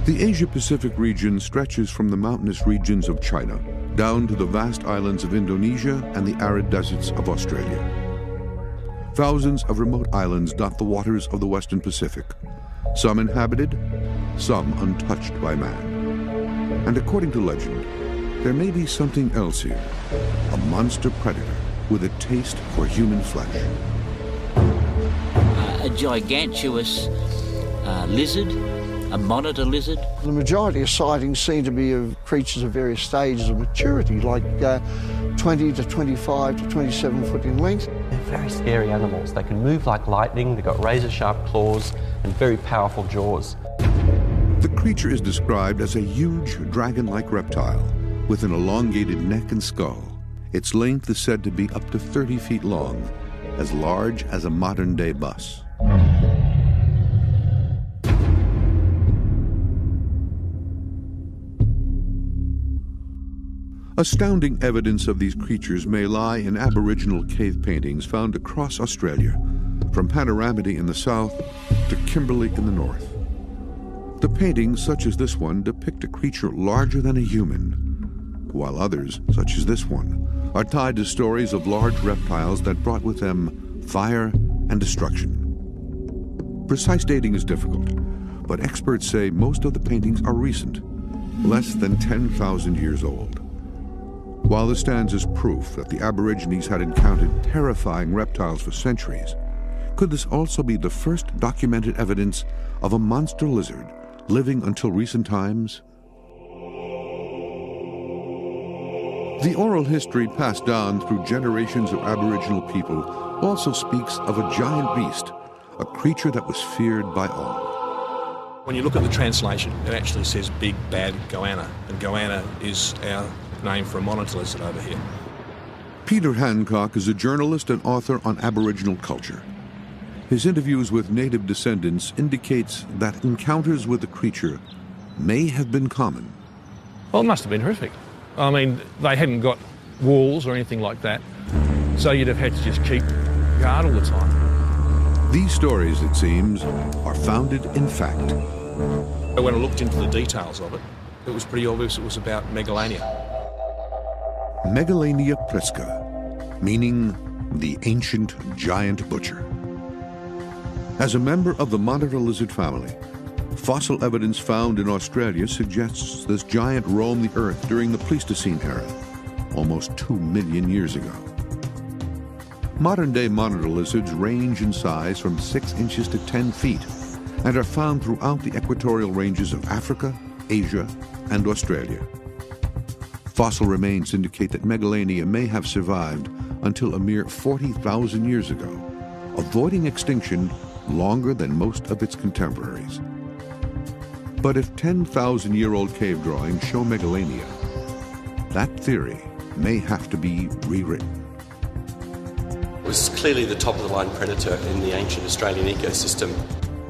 The Asia-Pacific region stretches from the mountainous regions of China down to the vast islands of Indonesia and the arid deserts of Australia. Thousands of remote islands dot the waters of the Western Pacific, some inhabited, some untouched by man. And according to legend, there may be something else here, a monster predator with a taste for human flesh. A gigantuous lizard, a monitor lizard. The majority of sightings seem to be of creatures of various stages of maturity, like 20 to 25 to 27 foot in length. They're very scary animals. They can move like lightning, they've got razor-sharp claws and very powerful jaws. The creature is described as a huge dragon-like reptile with an elongated neck and skull. Its length is said to be up to 30 feet long, as large as a modern-day bus. Astounding evidence of these creatures may lie in Aboriginal cave paintings found across Australia, from Panoramidi in the south to Kimberley in the north. The paintings, such as this one, depict a creature larger than a human, while others, such as this one, are tied to stories of large reptiles that brought with them fire and destruction. Precise dating is difficult, but experts say most of the paintings are recent, less than 10,000 years old. While this stands as proof that the Aborigines had encountered terrifying reptiles for centuries, could this also be the first documented evidence of a monster lizard living until recent times? The oral history passed down through generations of Aboriginal people also speaks of a giant beast, a creature that was feared by all. When you look at the translation, it actually says big bad goanna, and goanna is our name for a monitor lizard over here. Peter Hancock is a journalist and author on Aboriginal culture. His interviews with native descendants indicates that encounters with the creature may have been common. Well, it must have been horrific. I mean, they hadn't got walls or anything like that, so you'd have had to just keep guard all the time. These stories, it seems, are founded in fact. When I looked into the details of it, it was pretty obvious it was about Megalania. Megalania prisca, meaning the ancient giant butcher. As a member of the monitor lizard family, fossil evidence found in Australia suggests this giant roamed the Earth during the Pleistocene era, almost 2 million years ago. Modern-day monitor lizards range in size from 6 inches to 10 feet and are found throughout the equatorial ranges of Africa, Asia, and Australia. Fossil remains indicate that Megalania may have survived until a mere 40,000 years ago, avoiding extinction longer than most of its contemporaries. But if 10,000-year-old cave drawings show Megalania, that theory may have to be rewritten. It was clearly the top-of-the-line predator in the ancient Australian ecosystem.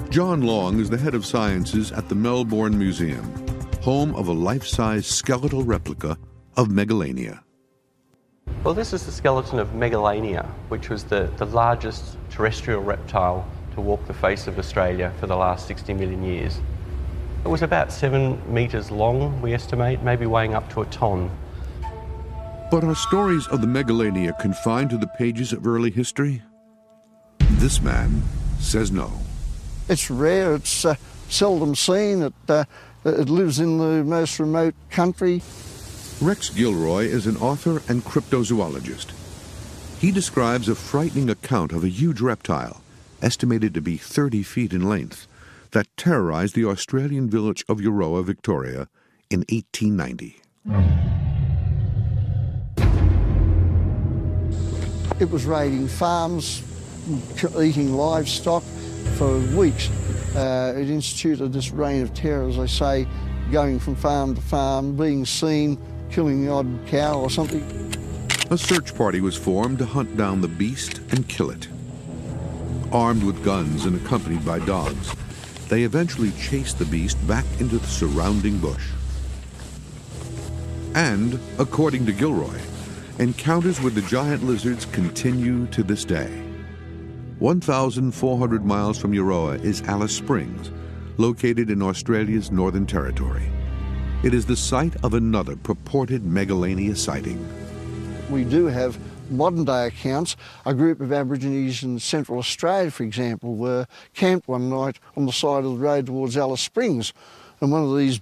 John Long is the head of sciences at the Melbourne Museum, home of a life-size skeletal replica of Megalania. Well, this is the skeleton of Megalania, which was the largest terrestrial reptile to walk the face of Australia for the last 60 million years. It was about 7 metres long, we estimate, maybe weighing up to a tonne. But are stories of the Megalania confined to the pages of early history? This man says no. It's rare, it's seldom seen, it lives in the most remote country. Rex Gilroy is an author and cryptozoologist. He describes a frightening account of a huge reptile, estimated to be 30 feet in length, that terrorized the Australian village of Euroa, Victoria, in 1890. It was raiding farms, eating livestock for weeks. It instituted this reign of terror, as I say, going from farm to farm, being seen, killing the odd cow or something. A search party was formed to hunt down the beast and kill it. Armed with guns and accompanied by dogs, they eventually chased the beast back into the surrounding bush. And, according to Gilroy, encounters with the giant lizards continue to this day. 1,400 miles from Euroa is Alice Springs, located in Australia's Northern Territory. It is the site of another purported Megalania sighting. We do have modern-day accounts. A group of Aborigines in Central Australia, for example, were camped one night on the side of the road towards Alice Springs, and one of these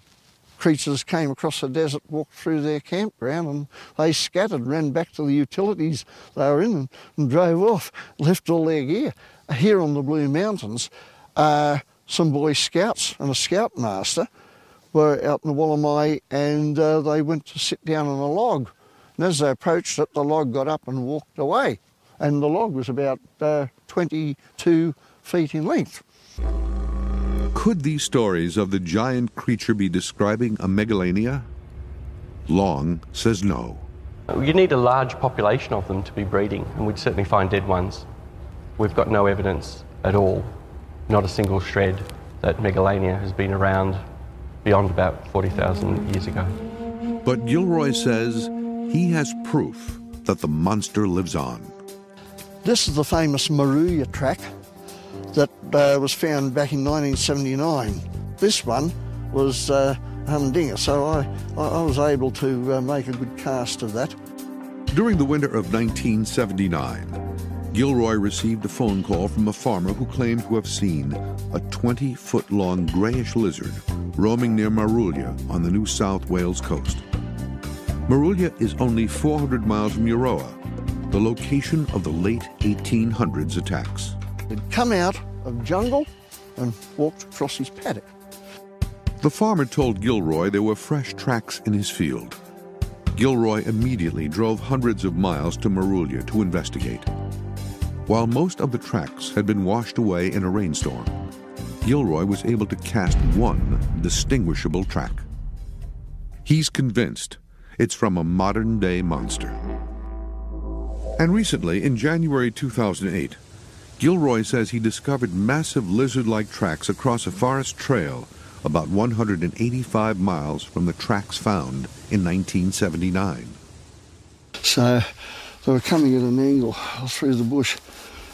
creatures came across the desert, walked through their campground, and they scattered, ran back to the utilities they were in and drove off, left all their gear. Here on the Blue Mountains, some Boy Scouts and a Scoutmaster were out in the Wollamai, and they went to sit down on a log. And as they approached it, the log got up and walked away. And the log was about 22 feet in length. Could these stories of the giant creature be describing a Megalania? Long says no. You need a large population of them to be breeding, and we'd certainly find dead ones. We've got no evidence at all, not a single shred, that Megalania has been around beyond about 40,000 years ago. But Gilroy says he has proof that the monster lives on. This is the famous Moruya track that was found back in 1979. This one was humdinger, so I was able to make a good cast of that. During the winter of 1979, Gilroy received a phone call from a farmer who claimed to have seen a 20-foot-long grayish lizard roaming near Moruya on the New South Wales coast. Moruya is only 400 miles from Euroa, the location of the late 1800s attacks. He'd come out of jungle and walked across his paddock. The farmer told Gilroy there were fresh tracks in his field. Gilroy immediately drove hundreds of miles to Moruya to investigate. While most of the tracks had been washed away in a rainstorm, Gilroy was able to cast one distinguishable track. He's convinced it's from a modern-day monster. And recently, in January 2008, Gilroy says he discovered massive lizard-like tracks across a forest trail about 185 miles from the tracks found in 1979. So they were coming at an angle through the bush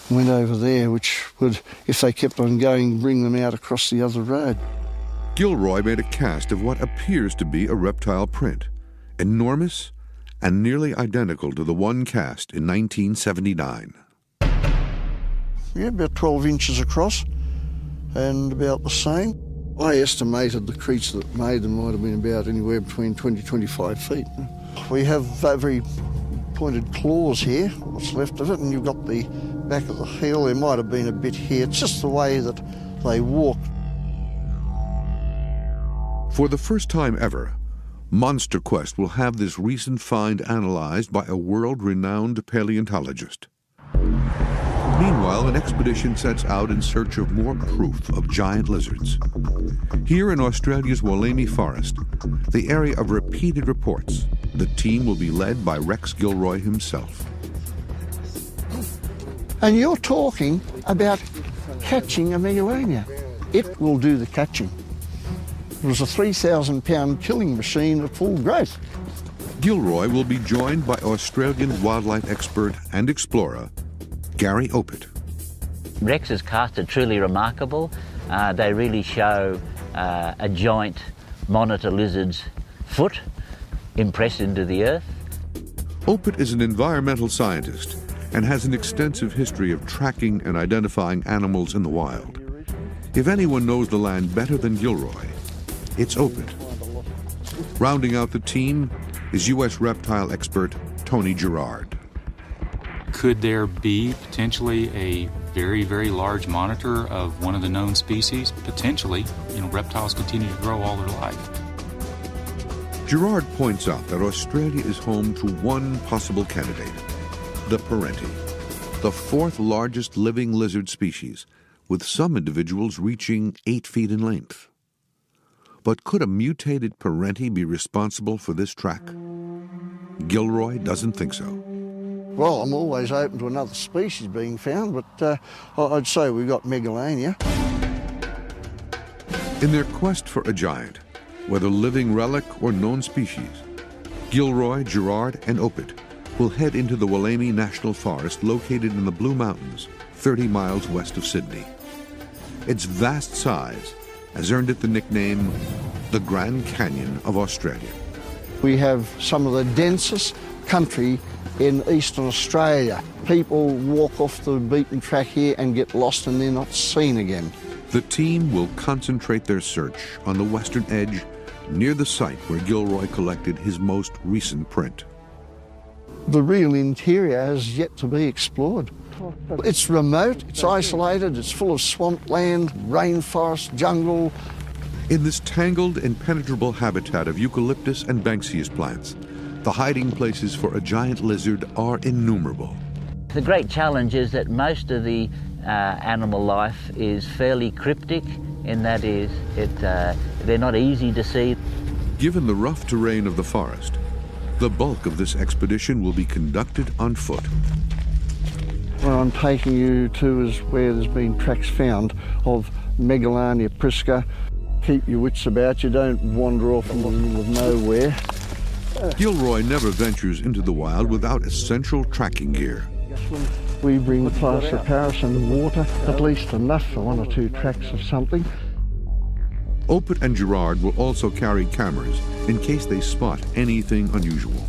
and went over there, which would, if they kept on going, bring them out across the other road. Gilroy made a cast of what appears to be a reptile print, enormous and nearly identical to the one cast in 1979. Yeah, about 12 inches across and about the same. I estimated the creature that made them might have been about anywhere between 20 to 25 feet. We have very pointed claws here, what's left of it, and you've got the back of the heel. There might have been a bit here. It's just the way that they walk. For the first time ever, Monster Quest will have this recent find analyzed by a world-renowned paleontologist. Meanwhile, an expedition sets out in search of more proof of giant lizards. Here in Australia's Wollemi Forest, the area of repeated reports, the team will be led by Rex Gilroy himself. And you're talking about catching a Megalania. It will do the catching. It was a 3,000-pound killing machine at full growth. Gilroy will be joined by Australian wildlife expert and explorer Gary Opit. Rex's casts are truly remarkable. They really show a giant monitor lizard's foot impressed into the earth. Opit is an environmental scientist and has an extensive history of tracking and identifying animals in the wild. If anyone knows the land better than Gilroy, it's Opit. Rounding out the team is U.S. reptile expert Tony Gerard. Could there be potentially a very, very large monitor of one of the known species? Potentially. Reptiles continue to grow all their life. Gerard points out that Australia is home to one possible candidate, the Parenti, the fourth largest living lizard species, with some individuals reaching 8 feet in length. But could a mutated Parenti be responsible for this track? Gilroy doesn't think so. Well, I'm always open to another species being found, but I'd say we've got Megalania. In their quest for a giant, whether living relic or known species, Gilroy, Gerard, and Opit will head into the Wollemi National Forest located in the Blue Mountains, 30 miles west of Sydney. Its vast size has earned it the nickname the Grand Canyon of Australia. We have some of the densest country in eastern Australia. People walk off the beaten track here and get lost and they're not seen again. The team will concentrate their search on the western edge near the site where Gilroy collected his most recent print. The real interior has yet to be explored. It's remote, it's isolated, it's full of swampland, rainforest, jungle. In this tangled, impenetrable habitat of eucalyptus and Banksias plants, the hiding places for a giant lizard are innumerable. The great challenge is that most of the animal life is fairly cryptic, in that is, they're not easy to see. Given the rough terrain of the forest, the bulk of this expedition will be conducted on foot. Where I'm taking you to is where there's been tracks found of Megalania prisca. Keep your wits about you, don't wander off into the middle of nowhere. Gilroy never ventures into the wild without essential tracking gear. We bring plaster of Paris and water, at least enough for 1 or 2 tracks of something. Opit and Gerard will also carry cameras in case they spot anything unusual.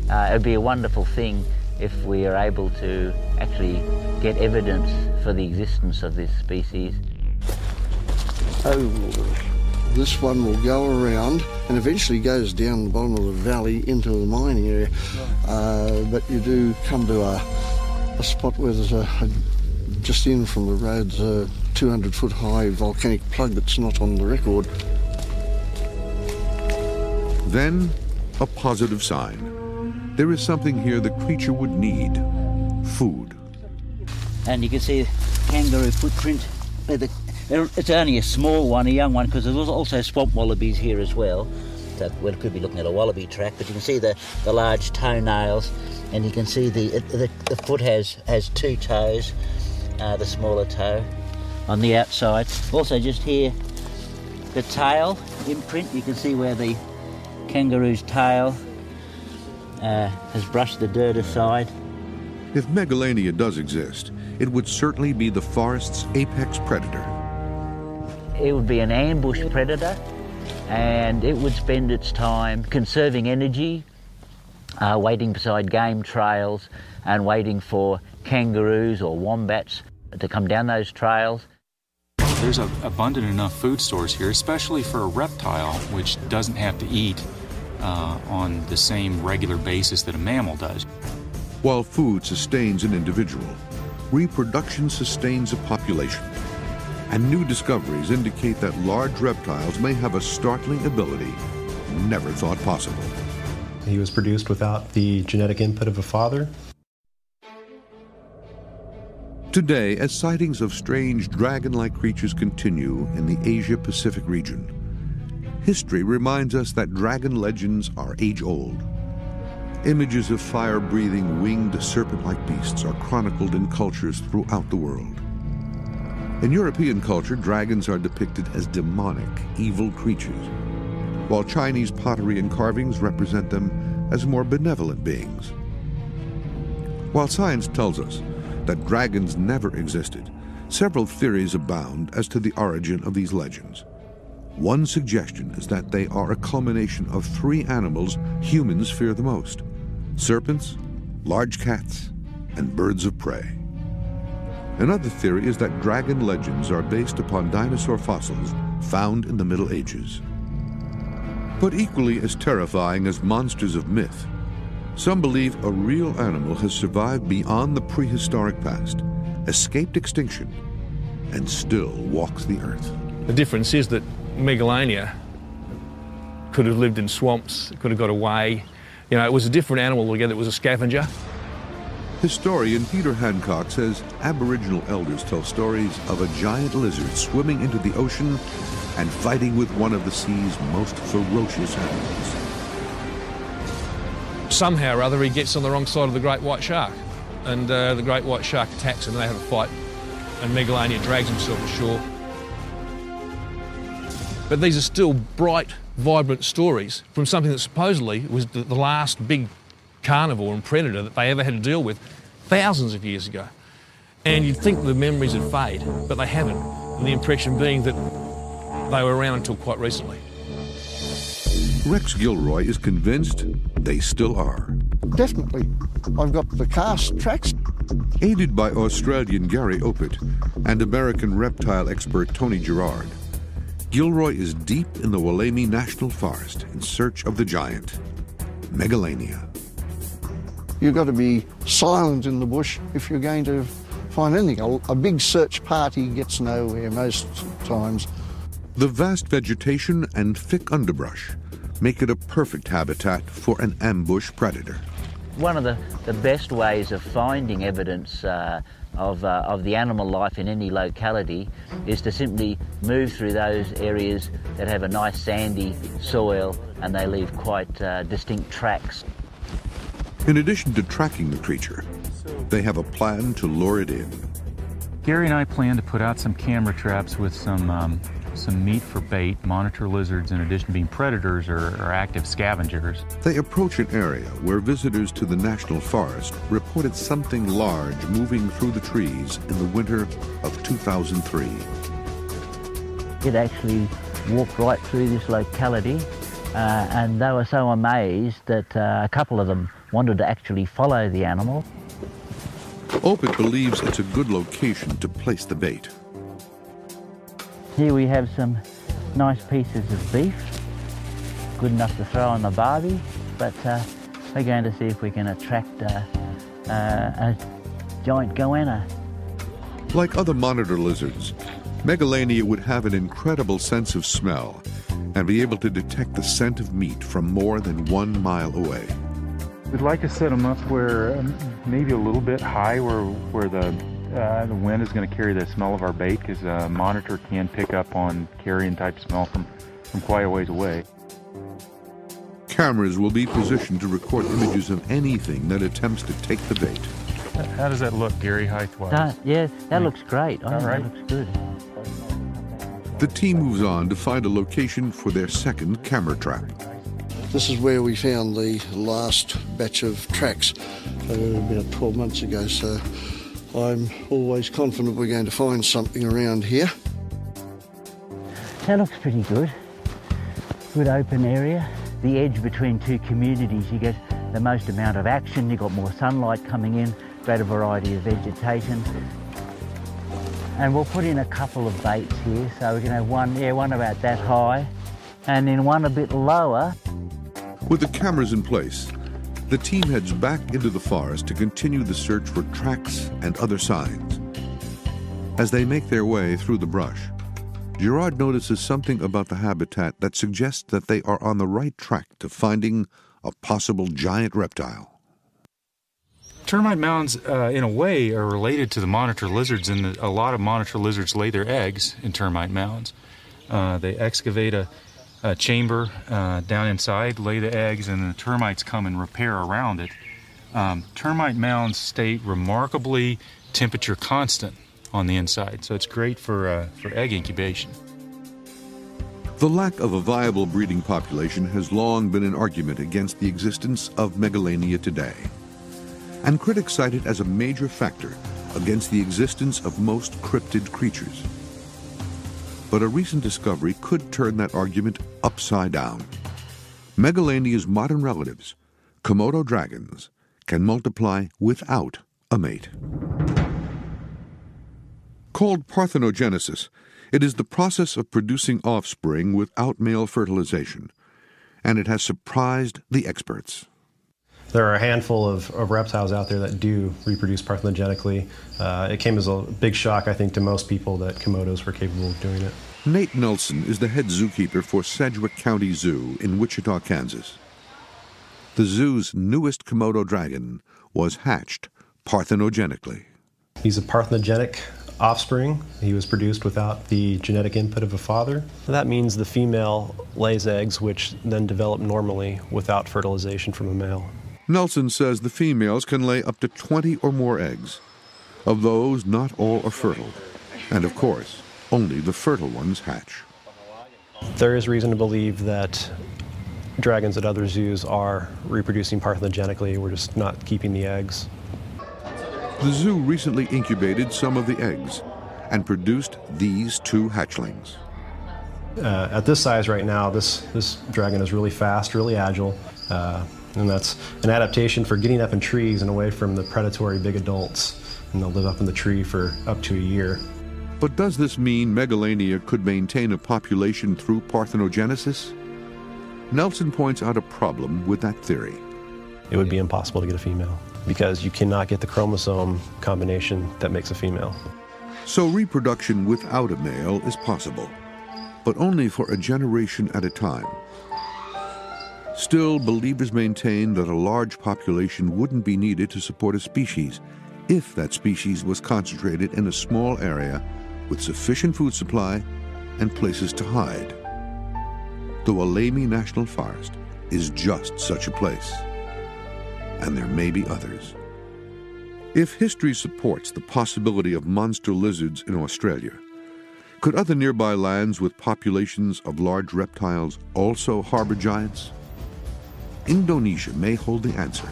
It would be a wonderful thing if we are able to actually get evidence for the existence of this species. Oh, this one will go around and eventually goes down the bottom of the valley into the mining area. But you do come to a spot where there's just in from the road's a 200-foot high volcanic plug that's not on the record. Then, a positive sign. There is something here the creature would need: food. And you can see a kangaroo footprint. It's only a small one, a young one, because there's also swamp wallabies here as well. So we could be looking at a wallaby track, but you can see the large toenails, and you can see the foot has 2 toes, the smaller toe on the outside. Also just here, the tail imprint. You can see where the kangaroo's tail has brushed the dirt aside. If Megalania does exist, it would certainly be the forest's apex predator. It would be an ambush predator, and it would spend its time conserving energy, waiting beside game trails and waiting for kangaroos or wombats to come down those trails. There's abundant enough food stores here, especially for a reptile which doesn't have to eat on the same regular basis that a mammal does. While food sustains an individual, reproduction sustains a population. And new discoveries indicate that large reptiles may have a startling ability never thought possible. He was produced without the genetic input of a father. Today, as sightings of strange dragon-like creatures continue in the Asia-Pacific region, history reminds us that dragon legends are age-old. Images of fire-breathing, winged, serpent-like beasts are chronicled in cultures throughout the world. In European culture, dragons are depicted as demonic, evil creatures, while Chinese pottery and carvings represent them as more benevolent beings. While science tells us that dragons never existed, several theories abound as to the origin of these legends. One suggestion is that they are a culmination of 3 animals humans fear the most: serpents, large cats, and birds of prey. Another theory is that dragon legends are based upon dinosaur fossils found in the Middle Ages. But equally as terrifying as monsters of myth, some believe a real animal has survived beyond the prehistoric past, escaped extinction, and still walks the earth. The difference is that Megalania could have lived in swamps, it could have got away. You know, it was a different animal altogether. It was a scavenger. Historian Peter Hancock says Aboriginal elders tell stories of a giant lizard swimming into the ocean and fighting with one of the sea's most ferocious animals. Somehow or other he gets on the wrong side of the great white shark, and the great white shark attacks him and they have a fight, and Megalania drags himself ashore. But these are still bright, vibrant stories from something that supposedly was the last big carnivore and predator that they ever had to deal with thousands of years ago. And you'd think the memories would fade, but they haven't. And the impression being that they were around until quite recently. Rex Gilroy is convinced they still are. Definitely. I've got the cast tracks. Aided by Australian Gary Opit and American reptile expert Tony Gerard, Gilroy is deep in the Wollemi National Forest in search of the giant, Megalania. You've got to be silent in the bush if you're going to find anything. A big search party gets nowhere most times. The vast vegetation and thick underbrush make it a perfect habitat for an ambush predator. One of the best ways of finding evidence of the animal life in any locality is to simply move through those areas that have a nice sandy soil and they leave quite distinct tracks. In addition to tracking the creature, they have a plan to lure it in. Gary and I plan to put out some camera traps with some meat for bait. Monitor lizards, in addition to being predators, are active scavengers. They approach an area where visitors to the National Forest reported something large moving through the trees in the winter of 2003. It actually walked right through this locality and they were so amazed that a couple of them wanted to actually follow the animal. Opit believes it's a good location to place the bait. Here we have some nice pieces of beef, good enough to throw on the barbie, but we're going to see if we can attract a giant goanna. Like other monitor lizards, Megalania would have an incredible sense of smell and be able to detect the scent of meat from more than 1 mile away. We'd like to set them up where maybe a little bit high where the wind is going to carry the smell of our bait, because a monitor can pick up on carrion type smell from quite a ways away. Cameras will be positioned to record images of anything that attempts to take the bait. How does that look, Gary, height-wise? Yeah, that looks great. All right. That looks good. The team moves on to find a location for their second camera trap. This is where we found the last batch of tracks about 12 months ago, so I'm always confident we're going to find something around here. That looks pretty good. Good open area. The edge between two communities, you get the most amount of action, you've got more sunlight coming in, greater variety of vegetation. And we'll put in a couple of baits here, so we can have one about that high, and then one a bit lower. With the cameras in place, the team heads back into the forest to continue the search for tracks and other signs. As they make their way through the brush, Gerard notices something about the habitat that suggests that they are on the right track to finding a possible giant reptile. Termite mounds, in a way, are related to the monitor lizards, and a lot of monitor lizards lay their eggs in termite mounds. They excavate a chamber down inside, lay the eggs, and the termites come and repair around it. Termite mounds stay remarkably temperature constant on the inside, so it's great for egg incubation. The lack of a viable breeding population has long been an argument against the existence of Megalania today, and critics cite it as a major factor against the existence of most cryptid creatures. But a recent discovery could turn that argument upside down. Megalania's modern relatives, Komodo dragons, can multiply without a mate. Called parthenogenesis, it is the process of producing offspring without male fertilization, and it has surprised the experts. There are a handful of reptiles out there that do reproduce parthenogenically. It came as a big shock, I think, to most people that Komodos were capable of doing it. Nate Nelson is the head zookeeper for Sedgwick County Zoo in Wichita, Kansas. The zoo's newest Komodo dragon was hatched parthenogenically. He's a parthenogenic offspring. He was produced without the genetic input of a father. That means the female lays eggs which then develop normally without fertilization from a male. Nelson says the females can lay up to 20 or more eggs. Of those, not all are fertile. And of course, only the fertile ones hatch. There is reason to believe that dragons at other zoos are reproducing parthenogenically. We're just not keeping the eggs. The zoo recently incubated some of the eggs and produced these two hatchlings. At this size right now, this dragon is really fast, really agile, and that's an adaptation for getting up in trees and away from the predatory big adults, and they'll live up in the tree for up to a year. But does this mean Megalania could maintain a population through parthenogenesis? Nelson points out a problem with that theory. It would be impossible to get a female because you cannot get the chromosome combination that makes a female. So reproduction without a male is possible, but only for a generation at a time. Still, believers maintain that a large population wouldn't be needed to support a species if that species was concentrated in a small area with sufficient food supply and places to hide. The Wollemi National Forest is just such a place, and there may be others. If history supports the possibility of monster lizards in Australia, could other nearby lands with populations of large reptiles also harbor giants? Indonesia may hold the answer,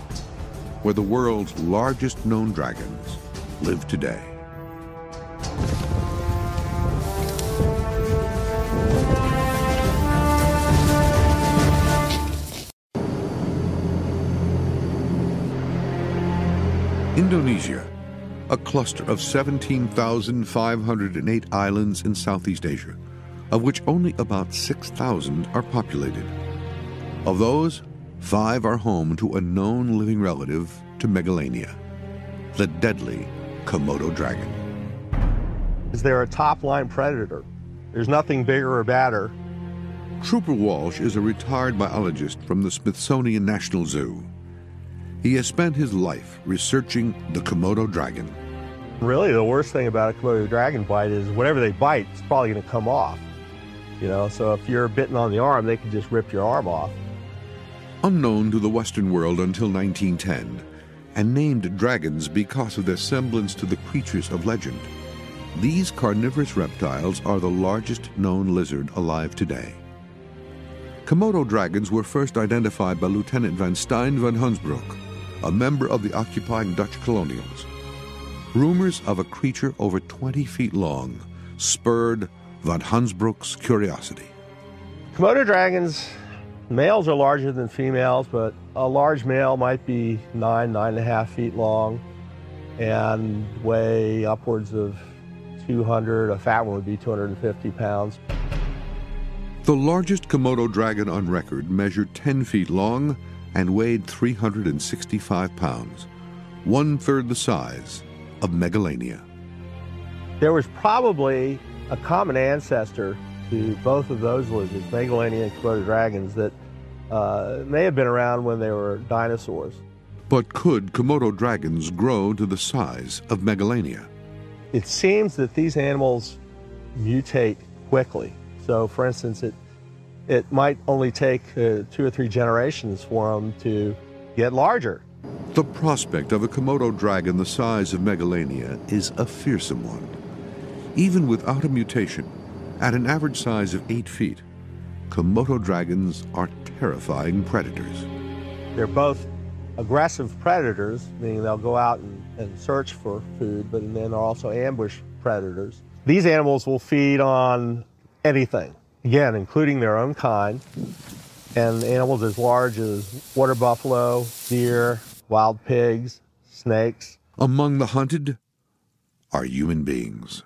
where the world's largest known dragons live today. Indonesia, a cluster of 17,508 islands in Southeast Asia, of which only about 6,000 are populated. Of those, 5 are home to a known living relative to Megalania, the deadly Komodo dragon. They're a top-line predator. There's nothing bigger or badder. Trooper Walsh is a retired biologist from the Smithsonian National Zoo. He has spent his life researching the Komodo dragon. Really, the worst thing about a Komodo dragon bite is whatever they bite, it's probably going to come off. You know, so if you're bitten on the arm, they can just rip your arm off. Unknown to the Western world until 1910, and named dragons because of their semblance to the creatures of legend, these carnivorous reptiles are the largest known lizard alive today. Komodo dragons were first identified by Lieutenant van Stein van Hunsbroek, a member of the occupying Dutch colonials. Rumors of a creature over 20 feet long spurred van Hunsbroek's curiosity. Komodo dragons, males are larger than females, but a large male might be 9.5 feet long and weigh upwards of 200. A fat one would be 250 pounds. The largest Komodo dragon on record measured 10 feet long and weighed 365 pounds, 1/3 the size of Megalania. There was probably a common ancestor to both of those lizards, Megalania and Komodo dragons, that may have been around when they were dinosaurs. But could Komodo dragons grow to the size of Megalania? It seems that these animals mutate quickly. So, for instance, it might only take 2 or 3 generations for them to get larger. The prospect of a Komodo dragon the size of Megalania is a fearsome one. Even without a mutation, at an average size of 8 feet, Komodo dragons are terrifying predators. They're both aggressive predators, meaning they'll go out and search for food, but then they're also ambush predators. These animals will feed on anything, again, including their own kind, and animals as large as water buffalo, deer, wild pigs, snakes. Among the hunted are human beings.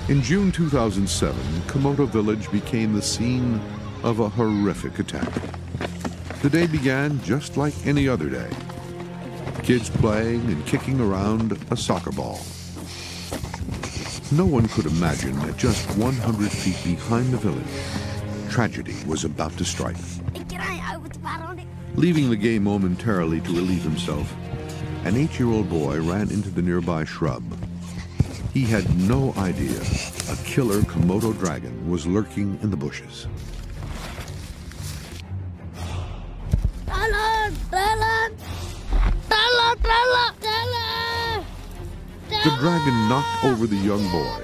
In June 2007, Komodo Village became the scene of a horrific attack. The day began just like any other day. Kids playing and kicking around a soccer ball. No one could imagine that just 100 feet behind the village, tragedy was about to strike. Leaving the game momentarily to relieve himself, an 8-year-old boy ran into the nearby shrub. He had no idea a killer Komodo dragon was lurking in the bushes. The dragon knocked over the young boy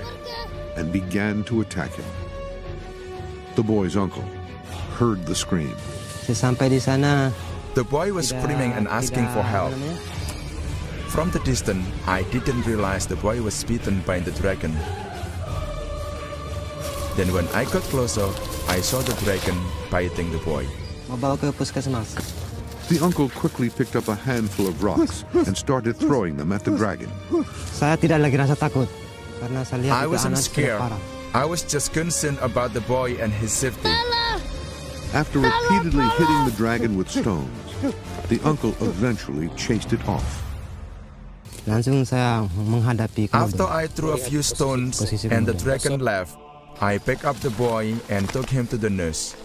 and began to attack him. The boy's uncle heard the scream. The boy was screaming and asking for help. From the distance, I didn't realize the boy was bitten by the dragon. Then when I got closer, I saw the dragon biting the boy. The uncle quickly picked up a handful of rocks and started throwing them at the dragon. I wasn't scared. I was just concerned about the boy and his safety. After repeatedly hitting the dragon with stones, the uncle eventually chased it off. After I threw a few stones and the dragon left, I picked up the boy and took him to the nurse.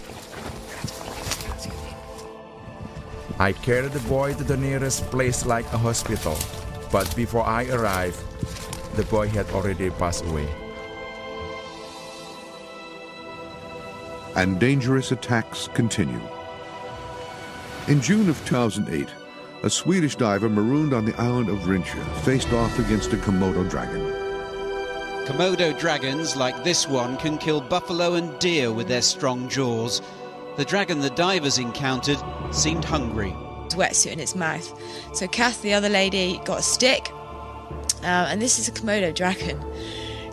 I carried the boy to the nearest place like a hospital, but before I arrived, the boy had already passed away. And dangerous attacks continue. In June of 2008, a Swedish diver marooned on the island of Rincha faced off against a Komodo dragon. Komodo dragons like this one can kill buffalo and deer with their strong jaws. The dragon the divers encountered seemed hungry. Wetsuit in its mouth. So Kath, the other lady, got a stick, and this is a Komodo dragon.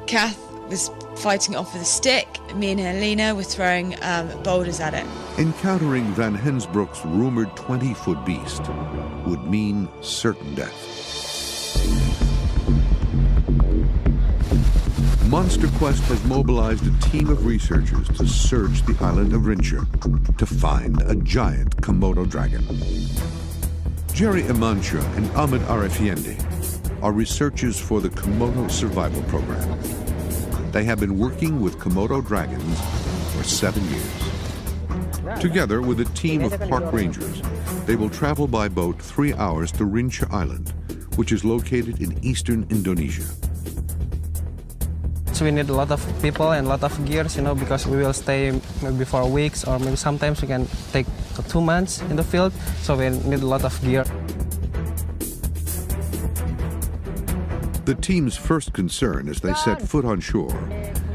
Kath was fighting it off with a stick. Me and Helena were throwing boulders at it. Encountering Van Hensbroek's rumored 20-foot beast would mean certain death. Monster Quest has mobilized a team of researchers to search the island of Rincha to find a giant Komodo dragon. Jerry Emancha and Ahmed Arefiendi are researchers for the Komodo Survival Program. They have been working with Komodo dragons for 7 years. Together with a team of park rangers, they will travel by boat 3 hours to Rincha Island, which is located in eastern Indonesia. So we need a lot of people and a lot of gears, because we will stay maybe for weeks, or maybe sometimes we can take 2 months in the field, so we need a lot of gear. The team's first concern as they set foot on shore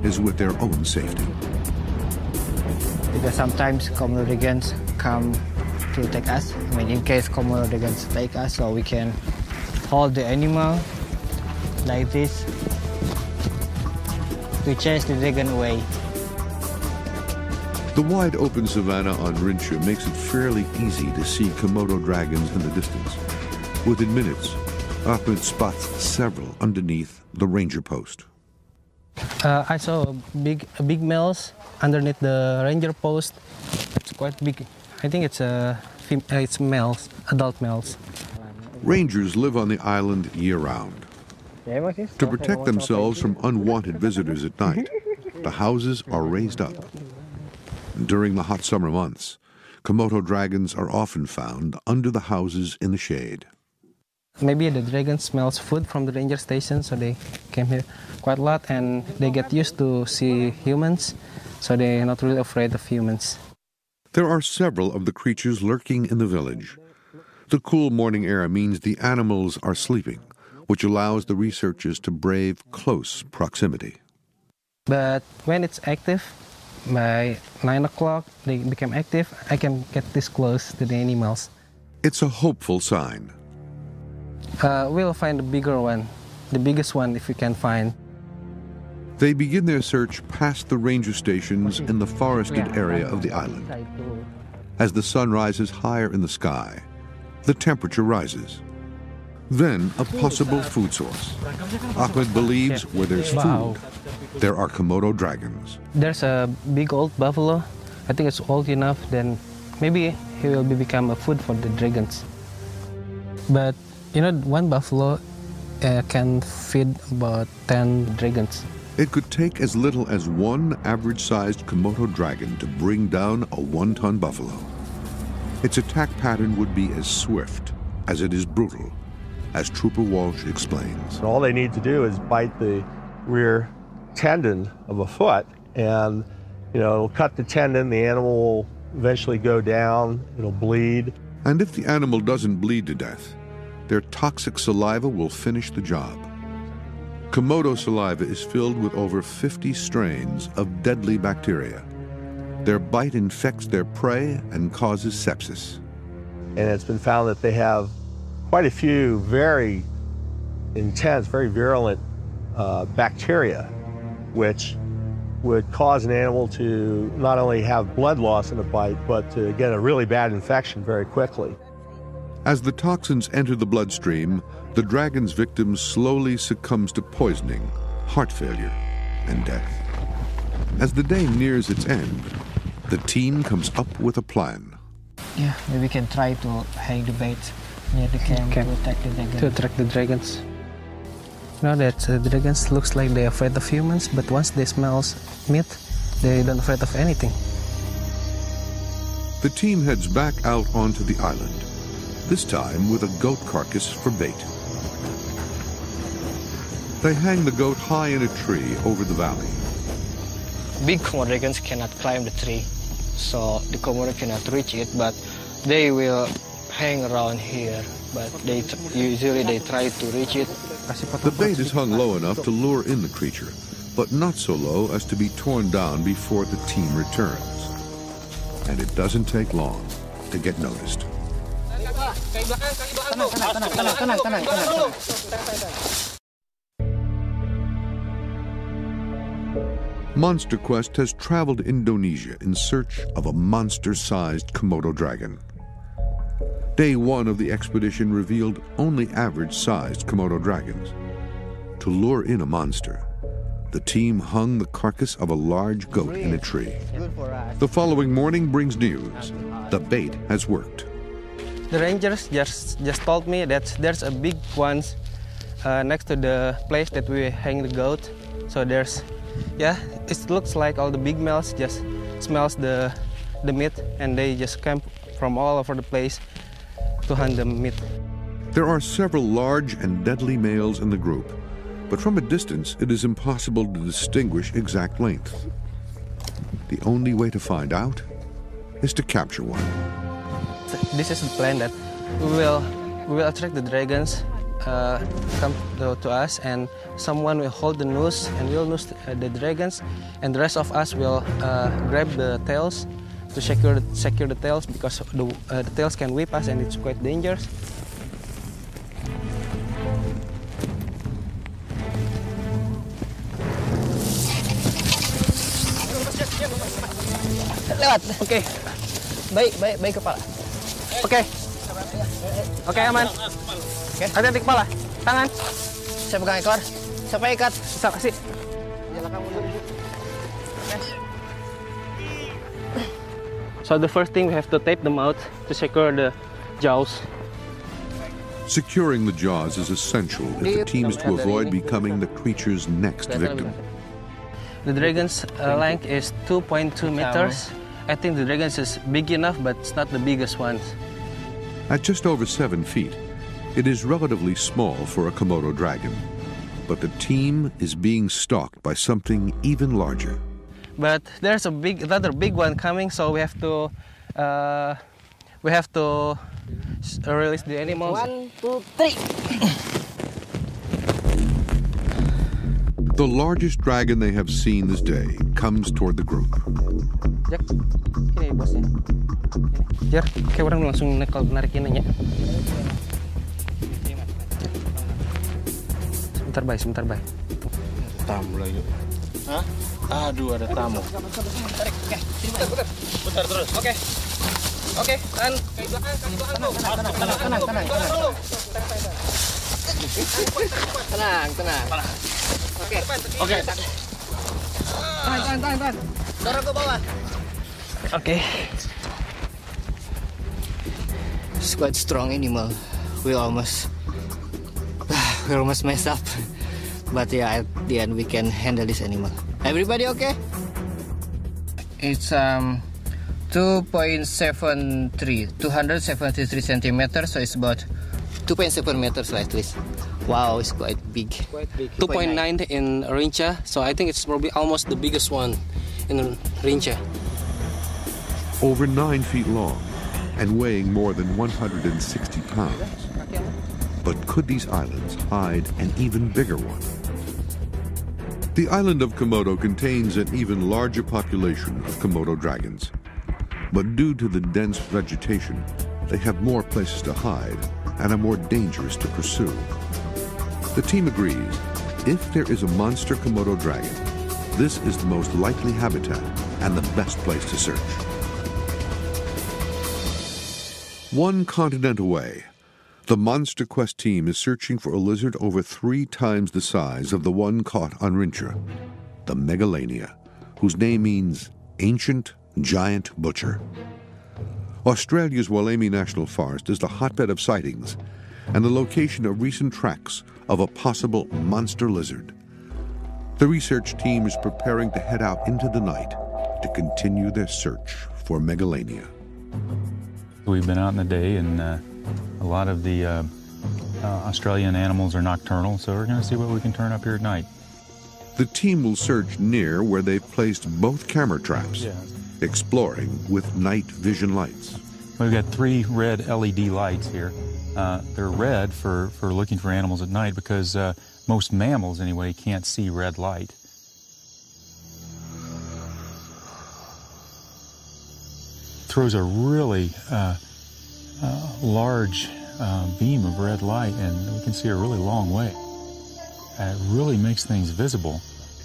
is with their own safety. Because sometimes Komodo dragons come to take us. In case Komodo dragons take us, so we can hold the animal like this to chase the dragon away. The wide open savanna on Rincha makes it fairly easy to see Komodo dragons in the distance. Within minutes, Ahmed spots several underneath the ranger post. I saw big males underneath the ranger post. It's quite big. I think it's males, adult males. Rangers live on the island year-round. To protect themselves from unwanted visitors at night, the houses are raised up. During the hot summer months, Komodo dragons are often found under the houses in the shade. Maybe the dragon smells food from the ranger station, so they came here quite a lot, and they get used to see humans, so they're not really afraid of humans. There are several of the creatures lurking in the village. The cool morning air means the animals are sleeping, which allows the researchers to brave close proximity. But when it's active, by 9 o'clock, they become active, I can get this close to the animals. It's a hopeful sign. We'll find the bigger one, the biggest one if we can find. They begin their search past the ranger stations in the forested area of the island. As the sun rises higher in the sky, the temperature rises. Then a possible food source. Ahmed believes where there's food, there are Komodo dragons. There's a big old buffalo. I think it's old enough, then maybe he will become a food for the dragons. But one buffalo can feed about 10 dragons. It could take as little as one average-sized Komodo dragon to bring down a 1-ton buffalo. Its attack pattern would be as swift as it is brutal, as Trooper Walsh explains. All they need to do is bite the rear tendon of a foot, and it'll cut the tendon, the animal will eventually go down, it'll bleed. And if the animal doesn't bleed to death, their toxic saliva will finish the job. Komodo saliva is filled with over 50 strains of deadly bacteria. Their bite infects their prey and causes sepsis. And it's been found that they have quite a few very intense, very virulent bacteria, which would cause an animal to not only have blood loss in a bite, but to get a really bad infection very quickly. As the toxins enter the bloodstream, the dragon's victim slowly succumbs to poisoning, heart failure, and death. As the day nears its end, the team comes up with a plan. Yeah, maybe we can try to hang the bait near the camp to attack the dragons. To attract the dragons. Now that the dragons looks like they're afraid of humans, but once they smell meat, they don't afraid of anything. The team heads back out onto the island, this time with a goat carcass for bait. They hang the goat high in a tree over the valley. Big Komodo dragons cannot climb the tree, so the Komodo cannot reach it, but they will hang around here. But usually they try to reach it. The bait is hung low enough to lure in the creature, but not so low as to be torn down before the team returns. And it doesn't take long to get noticed. Monster Quest has traveled Indonesia in search of a monster-sized Komodo dragon. Day one of the expedition revealed only average-sized Komodo dragons. To lure in a monster, the team hung the carcass of a large goat in a tree. The following morning brings news. The bait has worked. The rangers just told me that there's a big one next to the place that we hang the goat. So there's, yeah, it looks like all the big males just smells the meat, and they just come from all over the place to hunt the meat. There are several large and deadly males in the group, but from a distance it is impossible to distinguish exact length. The only way to find out is to capture one. This is the plan that we will attract the dragons, come to us, and someone will hold the noose and will noose the dragons, and the rest of us will grab the tails to secure the tails, because the tails can whip us and it's quite dangerous. Lewat. Oke. Baik kepala. Oke. Oke, aman. Oke. Hati-hati kepala. Tangan. Saya pegang ekor. Siapa ikat? Bisa kasih. So the first thing, we have to tape them out to secure the jaws. Securing the jaws is essential if the team is to avoid becoming the creature's next victim. The dragon's length is 2.2 meters. I think the dragon is big enough, but it's not the biggest one. At just over 7 feet, it is relatively small for a Komodo dragon. But the team is being stalked by something even larger. But there's another big one coming, so we have to release the animals. 1, 2, 3. The largest dragon they have seen this day comes toward the group. Jack, ini bosnya. Jar, kayak orang langsung narikin aja. Sebentar, bay. Tamu lagi. Hah? Aduh, ada tamu. Tarik, oke. Putar terus. Oke, tahan. Kaki belakang. Tenang. Oke. Tahan. Dorong ke bawah. Okay. It's quite strong animal. We almost messed up. But yeah, at the end we can handle this animal. Everybody okay? It's 273 centimeters, so it's about 2.7 meters at least. Wow, it's quite big. 2.9 in Rinca, so I think it's probably almost the biggest one in Rinca. Over 9 feet long and weighing more than 160 pounds. But could these islands hide an even bigger one? The island of Komodo contains an even larger population of Komodo dragons. But due to the dense vegetation, they have more places to hide and are more dangerous to pursue. The team agrees, if there is a monster Komodo dragon, this is the most likely habitat and the best place to search. One continent away, the Monster Quest team is searching for a lizard over 3 times the size of the one caught on Rincha, the Megalania, whose name means ancient giant butcher. Australia's Wollemi National Forest is the hotbed of sightings and the location of recent tracks of a possible monster lizard. The research team is preparing to head out into the night to continue their search for Megalania. We've been out in the day, and a lot of the Australian animals are nocturnal, so we're going to see what we can turn up here at night. The team will search near where they've placed both camera traps, exploring with night vision lights. We've got 3 red LED lights here. They're red for looking for animals at night because most mammals, anyway, can't see red light. Throws a really large beam of red light, and we can see a really long way. It really makes things visible.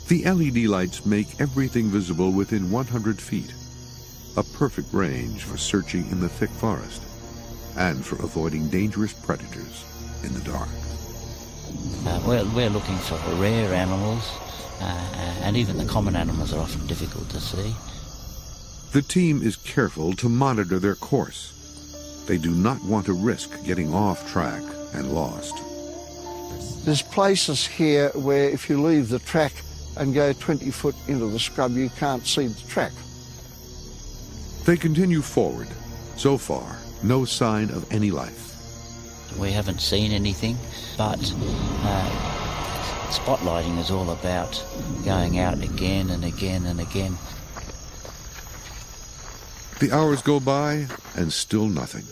The LED lights make everything visible within 100 feet, a perfect range for searching in the thick forest and for avoiding dangerous predators in the dark. We're looking for rare animals, and even the common animals are often difficult to see. The team is careful to monitor their course. They do not want to risk getting off track and lost. There's places here where if you leave the track and go 20 foot into the scrub, you can't see the track. They continue forward. So far, no sign of any life. We haven't seen anything, but spotlighting is all about going out again and again and again. The hours go by and still nothing.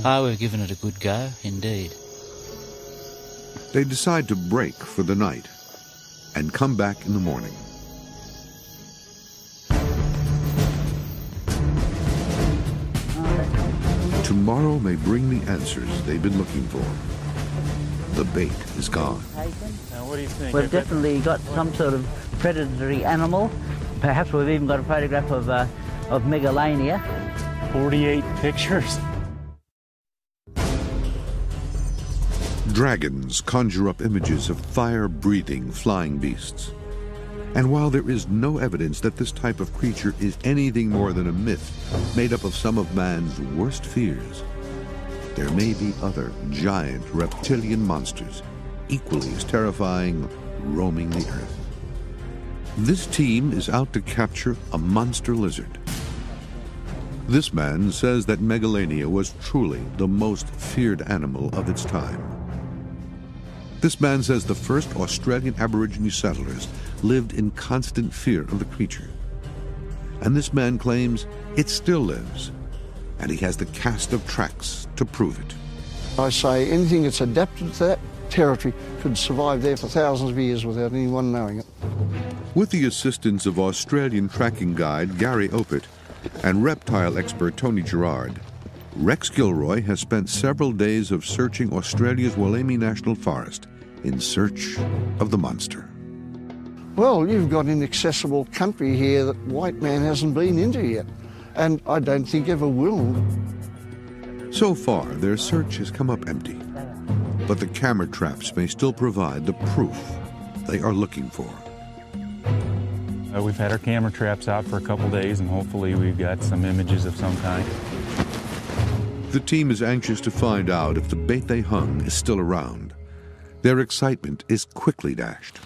Oh, we've given it a good go, indeed. They decide to break for the night and come back in the morning. Tomorrow may bring the answers they've been looking for. The bait is gone. Now, what do you think? We've definitely got some sort of predatory animal. Perhaps we've even got a photograph of Megalania. 48 pictures. Dragons conjure up images of fire-breathing flying beasts. And while there is no evidence that this type of creature is anything more than a myth made up of some of man's worst fears, there may be other giant reptilian monsters equally as terrifying roaming the earth. This team is out to capture a monster lizard. This man says that Megalania was truly the most feared animal of its time. This man says the first Australian Aborigine settlers lived in constant fear of the creature. And this man claims it still lives, and he has the cast of tracks to prove it. I say anything that's adapted to that territory could survive there for thousands of years without anyone knowing it. With the assistance of Australian tracking guide Gary Opit and reptile expert Tony Gerard, Rex Gilroy has spent several days of searching Australia's Wollemi National Forest in search of the monster. Well, you've got inaccessible country here that white man hasn't been into yet, and I don't think ever will. So far, their search has come up empty, but the camera traps may still provide the proof they are looking for. We've had our camera traps out for a couple days, and hopefully we've got some images of some kind. The team is anxious to find out if the bait they hung is still around. Their excitement is quickly dashed.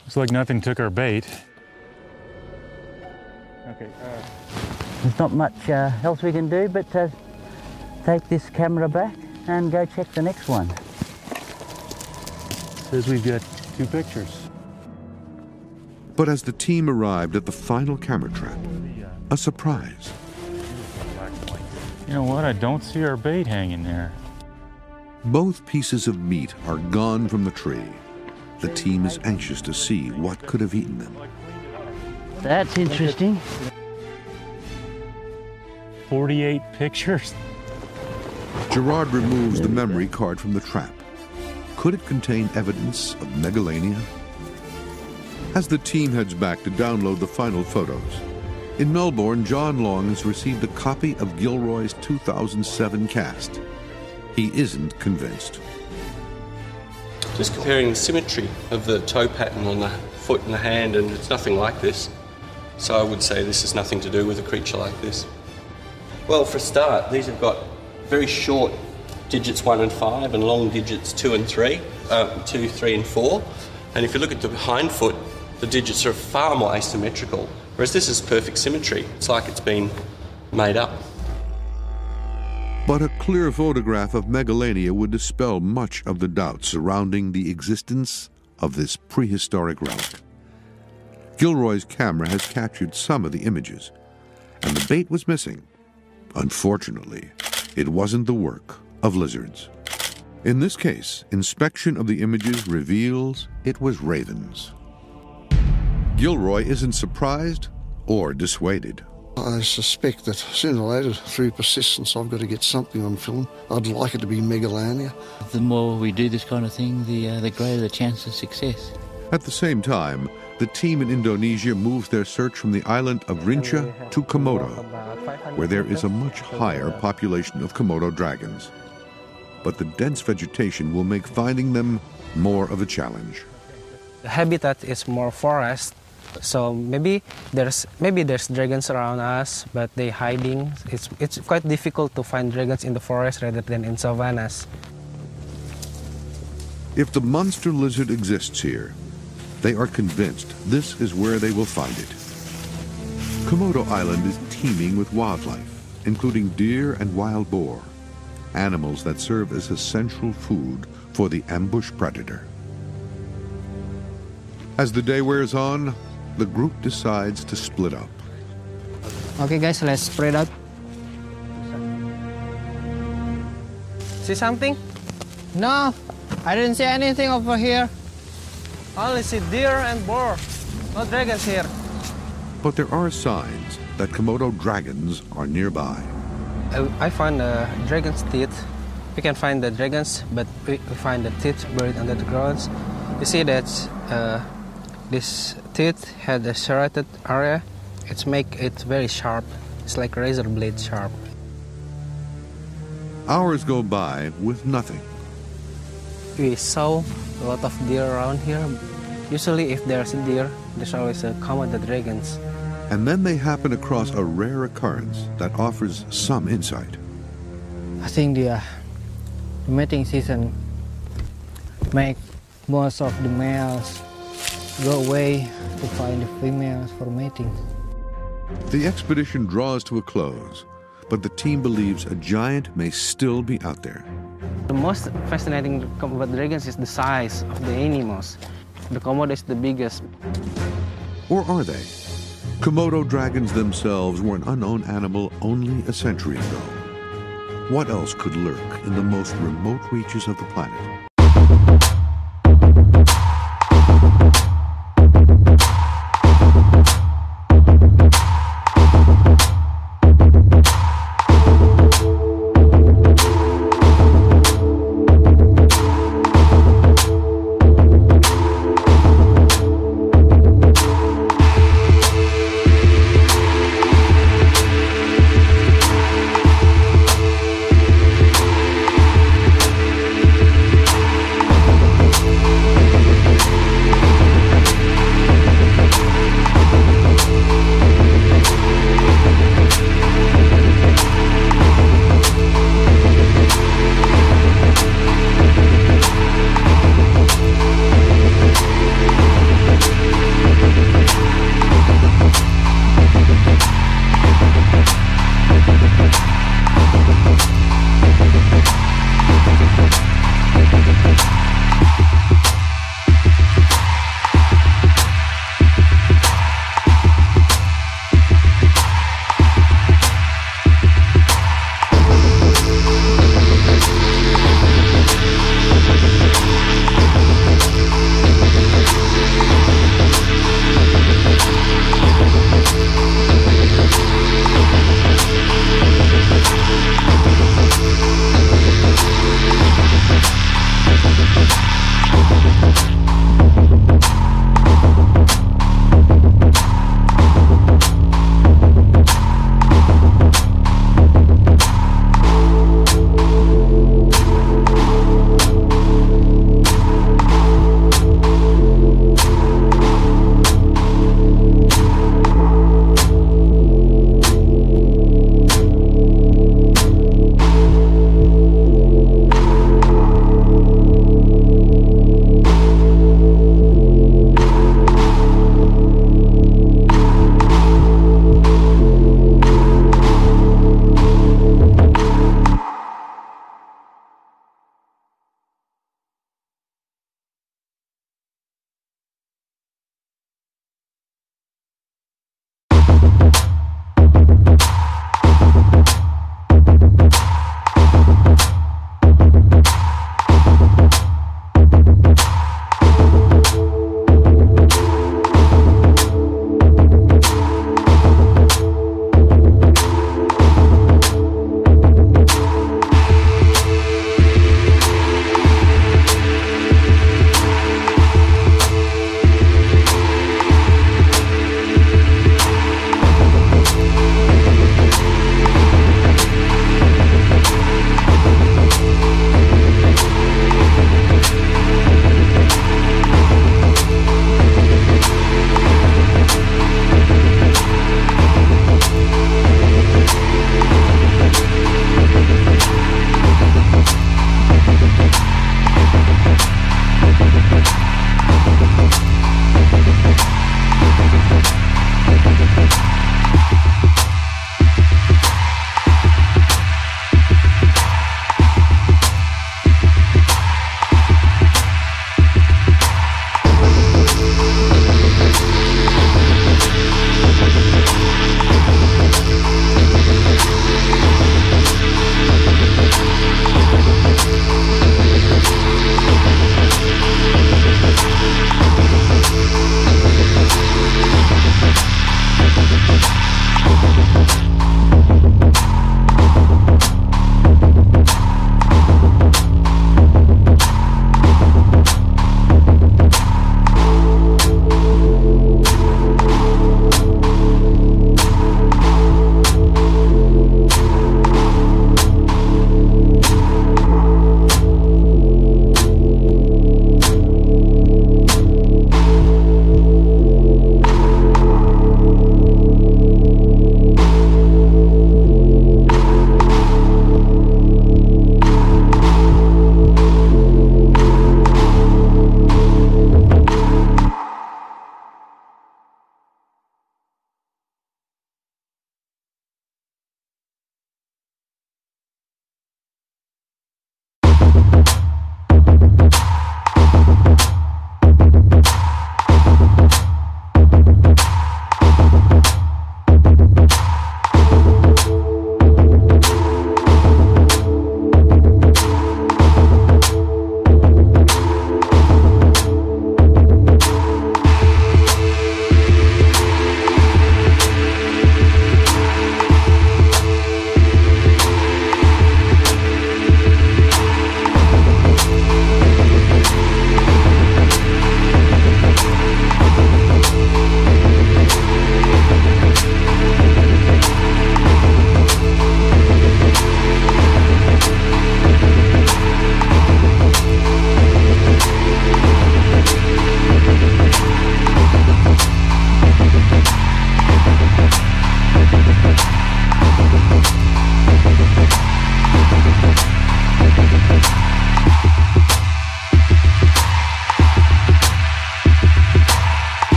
Looks like nothing took our bait. Okay. There's not much else we can do but take this camera back and go check the next one. Says we've got 2 pictures. But as the team arrived at the final camera trap, a surprise. You know what? I don't see our bait hanging there. Both pieces of meat are gone from the tree. The team is anxious to see what could have eaten them. That's interesting. 48 pictures. Gerard removes the memory card from the trap. Could it contain evidence of megalania? As the team heads back to download the final photos, in Melbourne, John Long has received a copy of Gilroy's 2007 cast. He isn't convinced. Just comparing the symmetry of the toe pattern on the foot and the hand, and it's nothing like this. So I would say this has nothing to do with a creature like this. Well, for a start, these have got very short digits 1 and 5 and long digits 2 and 3, 2, 3 and 4. And if you look at the hind foot, the digits are far more asymmetrical, whereas this is perfect symmetry. It's like it's been made up. But a clear photograph of megalania would dispel much of the doubt surrounding the existence of this prehistoric relic. Gilroy's camera has captured some of the images, and the bait was missing. Unfortunately, it wasn't the work of lizards. In this case, inspection of the images reveals it was ravens. Gilroy isn't surprised or dissuaded. I suspect that sooner or later, through persistence, I've got to get something on film. I'd like it to be megalania. The more we do this kind of thing, the greater the chance of success. At the same time, the team in Indonesia moves their search from the island of Rinca to Komodo, where there is a much higher population of Komodo dragons. But the dense vegetation will make finding them more of a challenge. The habitat is more forest, so maybe there's dragons around us, but they're hiding. It's quite difficult to find dragons in the forest rather than in savannas. If the monster lizard exists here, they are convinced this is where they will find it. Komodo Island is teeming with wildlife, including deer and wild boar, animals that serve as essential food for the ambush predator. As the day wears on, the group decides to split up. Okay guys, let's spread out. See something? No, I didn't see anything over here. Only see deer and boar. No dragons here. But there are signs that Komodo dragons are nearby. I found a dragon's teeth. We can find the dragons, but we find the teeth buried under the ground. You see that this teeth had a serrated area. It makes it very sharp. It's like razor blade sharp. Hours go by with nothing. We saw a lot of deer around here. Usually if there's a deer, there's always a Komodo dragons. And then they happen across a rare occurrence that offers some insight. I think the mating season make most of the males go away to find the females for mating. The expedition draws to a close, but the team believes a giant may still be out there. The most fascinating about dragons is the size of the animals. The Komodo is the biggest. Or are they? Komodo dragons themselves were an unknown animal only a century ago. What else could lurk in the most remote reaches of the planet?